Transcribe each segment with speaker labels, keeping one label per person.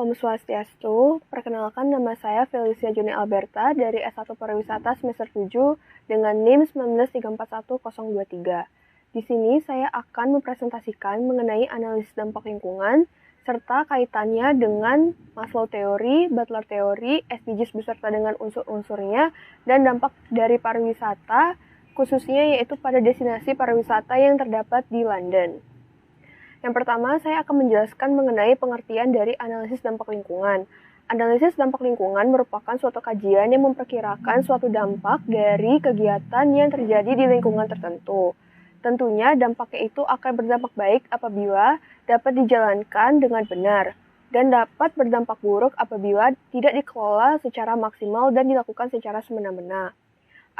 Speaker 1: Om Swastiastu, perkenalkan nama saya Felicia Juni Alberta dari S1 Pariwisata semester 7 dengan NIM 19341-023. Di sini saya akan mempresentasikan mengenai analisis dampak lingkungan serta kaitannya dengan Maslow teori, Butler teori, SDGs beserta dengan unsur-unsurnya, dan dampak dari pariwisata, khususnya yaitu pada destinasi pariwisata yang terdapat di London. Yang pertama, saya akan menjelaskan mengenai pengertian dari analisis dampak lingkungan. Analisis dampak lingkungan merupakan suatu kajian yang memperkirakan suatu dampak dari kegiatan yang terjadi di lingkungan tertentu. Tentunya dampaknya itu akan berdampak baik apabila dapat dijalankan dengan benar, dan dapat berdampak buruk apabila tidak dikelola secara maksimal dan dilakukan secara semena-mena.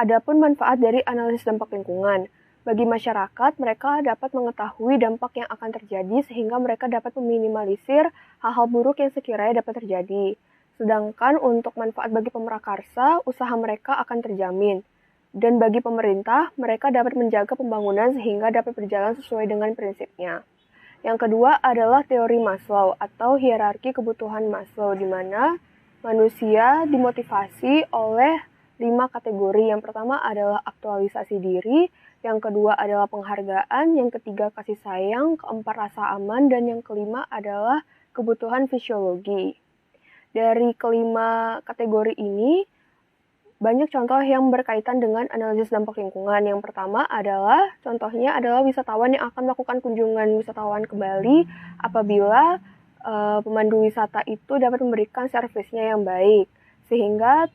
Speaker 1: Adapun manfaat dari analisis dampak lingkungan, bagi masyarakat, mereka dapat mengetahui dampak yang akan terjadi sehingga mereka dapat meminimalisir hal-hal buruk yang sekiranya dapat terjadi. Sedangkan untuk manfaat bagi pemrakarsa, usaha mereka akan terjamin. Dan bagi pemerintah, mereka dapat menjaga pembangunan sehingga dapat berjalan sesuai dengan prinsipnya. Yang kedua adalah teori Maslow atau hierarki kebutuhan Maslow, di mana manusia dimotivasi oleh 5 kategori. Yang pertama adalah aktualisasi diri, yang kedua adalah penghargaan, yang ketiga kasih sayang, keempat rasa aman, dan yang kelima adalah kebutuhan fisiologi. Dari kelima kategori ini, banyak contoh yang berkaitan dengan analisis dampak lingkungan. Yang pertama adalah, contohnya adalah wisatawan yang akan melakukan kunjungan wisatawan ke Bali apabila pemandu wisata itu dapat memberikan servisnya yang baik, sehingga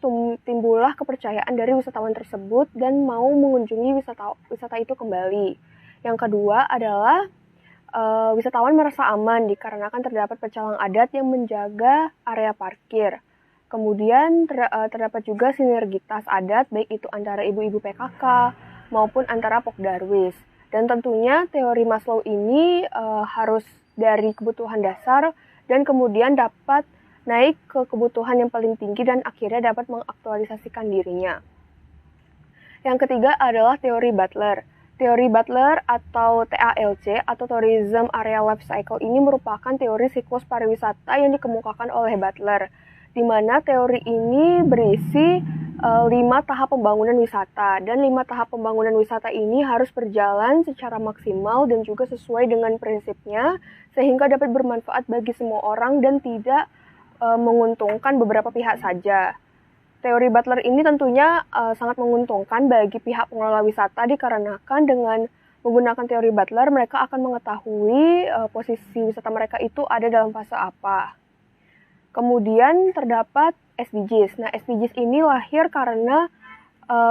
Speaker 1: timbullah kepercayaan dari wisatawan tersebut dan mau mengunjungi wisata itu kembali. Yang kedua adalah wisatawan merasa aman dikarenakan terdapat pecalang adat yang menjaga area parkir. Kemudian terdapat juga sinergitas adat, baik itu antara ibu-ibu PKK maupun antara Pokdarwis. Dan tentunya teori Maslow ini harus dari kebutuhan dasar dan kemudian dapat naik ke kebutuhan yang paling tinggi dan akhirnya dapat mengaktualisasikan dirinya. Yang ketiga adalah teori Butler. Teori Butler atau TALC atau Tourism Area Life Cycle ini merupakan teori siklus pariwisata yang dikemukakan oleh Butler, di mana teori ini berisi 5 tahap pembangunan wisata, dan 5 tahap pembangunan wisata ini harus berjalan secara maksimal dan juga sesuai dengan prinsipnya, sehingga dapat bermanfaat bagi semua orang dan tidak menguntungkan beberapa pihak saja. Teori Butler ini tentunya sangat menguntungkan bagi pihak pengelola wisata dikarenakan dengan menggunakan teori Butler mereka akan mengetahui posisi wisata mereka itu ada dalam fase apa. Kemudian terdapat SDGs. Nah, SDGs ini lahir karena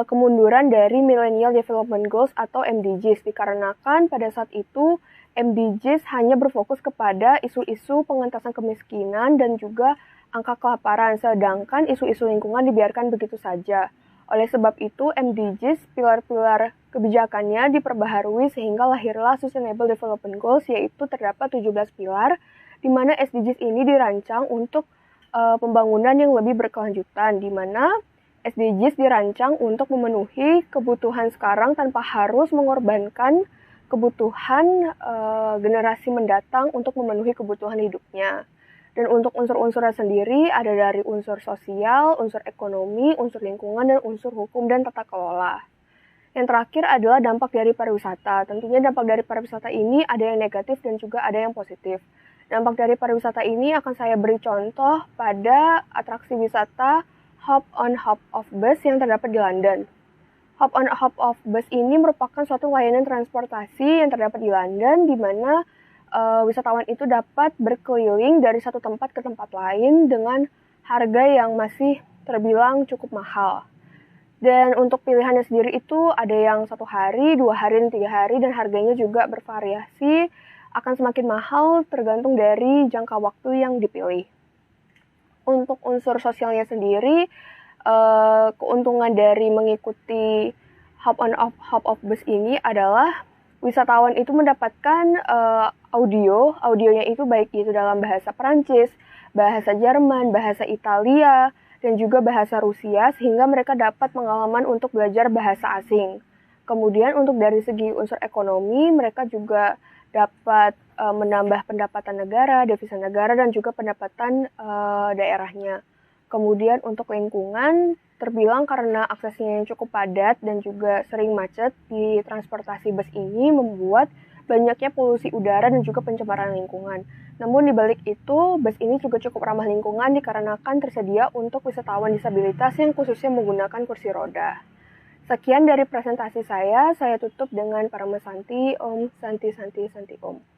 Speaker 1: kemunduran dari Millennial Development Goals atau MDGs dikarenakan pada saat itu MDGs hanya berfokus kepada isu-isu pengentasan kemiskinan dan juga angka kelaparan, sedangkan isu-isu lingkungan dibiarkan begitu saja. Oleh sebab itu, MDGs, pilar-pilar kebijakannya diperbaharui sehingga lahirlah Sustainable Development Goals, yaitu terdapat 17 pilar, di mana SDGs ini dirancang untuk pembangunan yang lebih berkelanjutan, di mana SDGs dirancang untuk memenuhi kebutuhan sekarang tanpa harus mengorbankan kebutuhan generasi mendatang untuk memenuhi kebutuhan hidupnya. Dan untuk unsur-unsurnya sendiri ada dari unsur sosial, unsur ekonomi, unsur lingkungan, dan unsur hukum dan tata kelola. Yang terakhir adalah dampak dari pariwisata. Tentunya dampak dari pariwisata ini ada yang negatif dan juga ada yang positif. Dampak dari pariwisata ini akan saya beri contoh pada atraksi wisata Hop on Hop off Bus yang terdapat di London. Hop on Hop off Bus ini merupakan suatu layanan transportasi yang terdapat di London, di mana wisatawan itu dapat berkeliling dari satu tempat ke tempat lain dengan harga yang masih terbilang cukup mahal. Dan untuk pilihannya sendiri itu ada yang 1 hari, 2 hari, dan 3 hari, dan harganya juga bervariasi, akan semakin mahal tergantung dari jangka waktu yang dipilih. Untuk unsur sosialnya sendiri, keuntungan dari mengikuti Hop on Hop off Bus ini adalah wisatawan itu mendapatkan audionya itu baik itu dalam bahasa Perancis, bahasa Jerman, bahasa Italia, dan juga bahasa Rusia, sehingga mereka dapat pengalaman untuk belajar bahasa asing. Kemudian untuk dari segi unsur ekonomi, mereka juga dapat menambah pendapatan negara, devisa negara, dan juga pendapatan daerahnya. Kemudian untuk lingkungan, terbilang karena aksesnya yang cukup padat dan juga sering macet di transportasi bus ini membuat banyaknya polusi udara dan juga pencemaran lingkungan. Namun di balik itu, bus ini juga cukup ramah lingkungan dikarenakan tersedia untuk wisatawan disabilitas yang khususnya menggunakan kursi roda. Sekian dari presentasi saya tutup dengan Paramasanti, Om Santi Santi Santi Om.